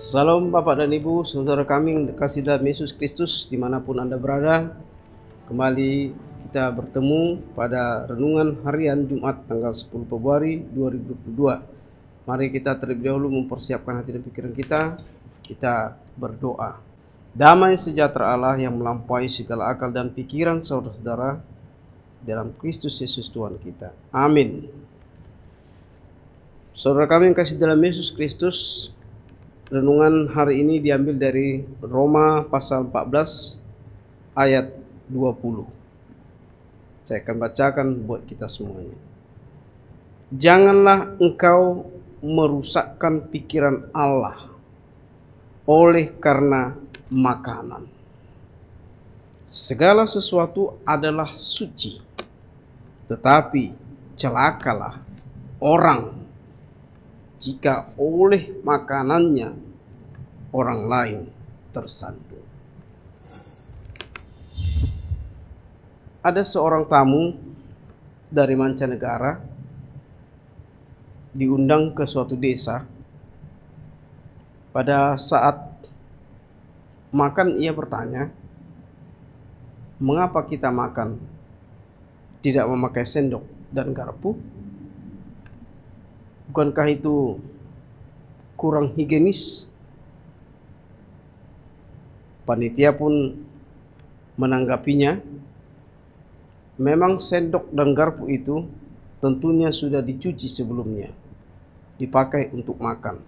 Salam Bapak dan Ibu, saudara kami yang dikasihi dalam Yesus Kristus dimanapun Anda berada. Kembali kita bertemu pada renungan harian Jumat tanggal 10 Februari 2022. Mari kita terlebih dahulu mempersiapkan hati dan pikiran kita berdoa. Damai sejahtera Allah yang melampaui segala akal dan pikiran saudara-saudara dalam Kristus Yesus Tuhan kita. Amin. Saudara kami yang kasih dalam Yesus Kristus, renungan hari ini diambil dari Roma pasal 14 ayat 20. Saya akan bacakan buat kita semuanya. Janganlah engkau merusakkan pikiran Allah oleh karena makanan. Segala sesuatu adalah suci, tetapi celakalah orang jika oleh makanannya orang lain tersandung. Ada seorang tamu dari mancanegara diundang ke suatu desa. Pada saat makan ia bertanya, mengapa kita makan tidak memakai sendok dan garpu? Bukankah itu kurang higienis? Panitia pun menanggapinya, memang sendok dan garpu itu tentunya sudah dicuci sebelumnya, dipakai untuk makan.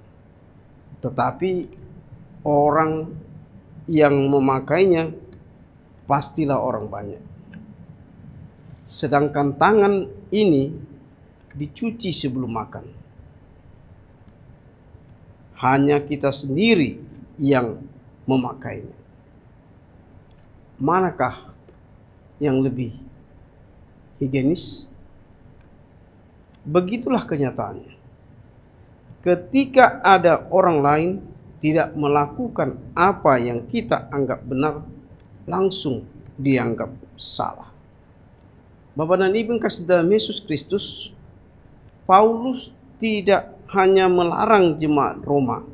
Tetapi orang yang memakainya pastilah orang banyak. Sedangkan tangan ini dicuci sebelum makan. Hanya kita sendiri yang memakainya. Manakah yang lebih higienis? Begitulah kenyataannya. Ketika ada orang lain tidak melakukan apa yang kita anggap benar, langsung dianggap salah. Bapak dan Ibu yang kasih dalam Yesus Kristus, Paulus tidak hanya melarang jemaat Roma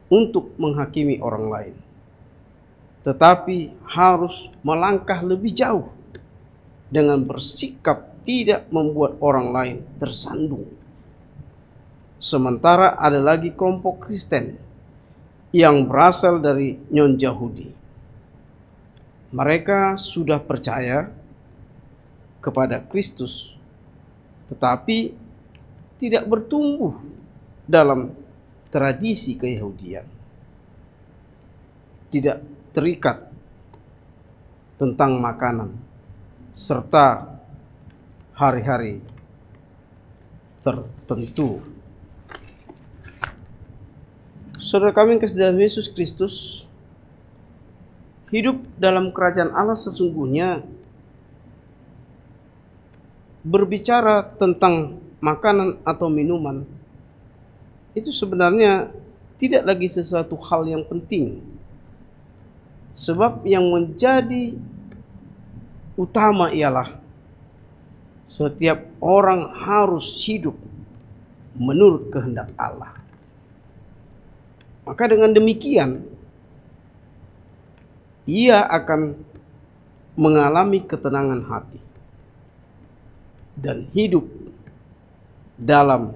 untuk menghakimi orang lain, tetapi harus melangkah lebih jauh dengan bersikap tidak membuat orang lain tersandung. Sementara ada lagi kelompok Kristen yang berasal dari non-Yahudi. Mereka sudah percaya kepada Kristus, tetapi tidak bertumbuh dalam tradisi keyahudian, tidak terikat tentang makanan serta hari-hari tertentu. Saudara kami yang kasih dalam Yesus Kristus, hidup dalam kerajaan Allah sesungguhnya berbicara tentang makanan atau minuman itu sebenarnya tidak lagi sesuatu hal yang penting. Sebab yang menjadi utama ialah setiap orang harus hidup menurut kehendak Allah. Maka dengan demikian ia akan mengalami ketenangan hati dan hidup dalam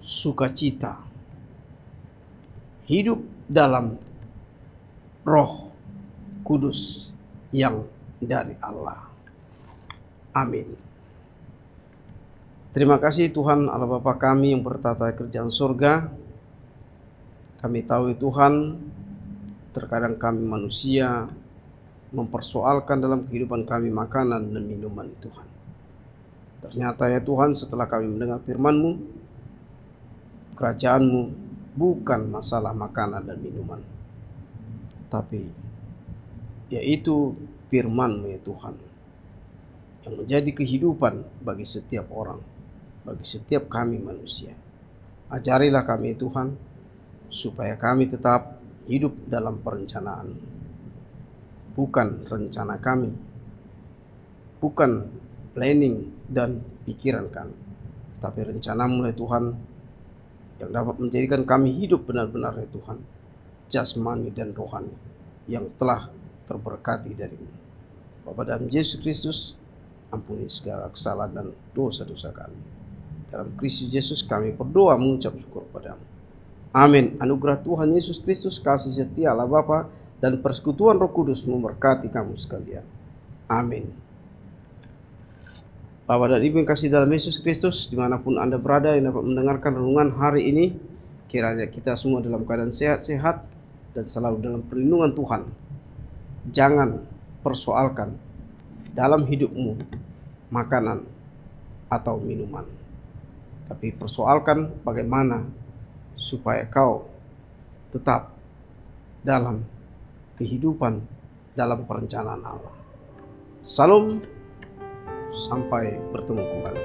sukacita, hidup dalam Roh Kudus yang dari Allah. Amin. Terima kasih Tuhan Allah Bapa kami yang bertata kerajaan surga. Kami tahu Tuhan, terkadang kami manusia mempersoalkan dalam kehidupan kami makanan dan minuman Tuhan. Ternyata ya Tuhan, setelah kami mendengar firman-Mu, kerajaan-Mu bukan masalah makanan dan minuman, tapi yaitu firman-Mu ya Tuhan, yang menjadi kehidupan bagi setiap orang, bagi setiap kami manusia. Ajarilah kami Tuhan, supaya kami tetap hidup dalam perencanaan, bukan rencana kami, bukan planning dan pikiran kami, tapi rencana-Mu ya Tuhan yang dapat menjadikan kami hidup benar-benar ya Tuhan, jasmani dan rohani yang telah terberkati darimu. Bapa dalam Yesus Kristus, ampuni segala kesalahan dan dosa-dosa kami. Dalam Kristus Yesus kami berdoa mengucap syukur padamu. Amin. Anugerah Tuhan Yesus Kristus, kasih setia Allah Bapa, dan persekutuan Roh Kudus memberkati kamu sekalian. Amin. Bapak dan Ibu yang kasih dalam Yesus Kristus, dimanapun Anda berada yang dapat mendengarkan renungan hari ini, kiranya kita semua dalam keadaan sehat-sehat dan selalu dalam perlindungan Tuhan. Jangan persoalkan dalam hidupmu makanan atau minuman, tapi persoalkan bagaimana supaya kau tetap dalam kehidupan dalam perencanaan Allah. Salam, sampai bertemu kembali.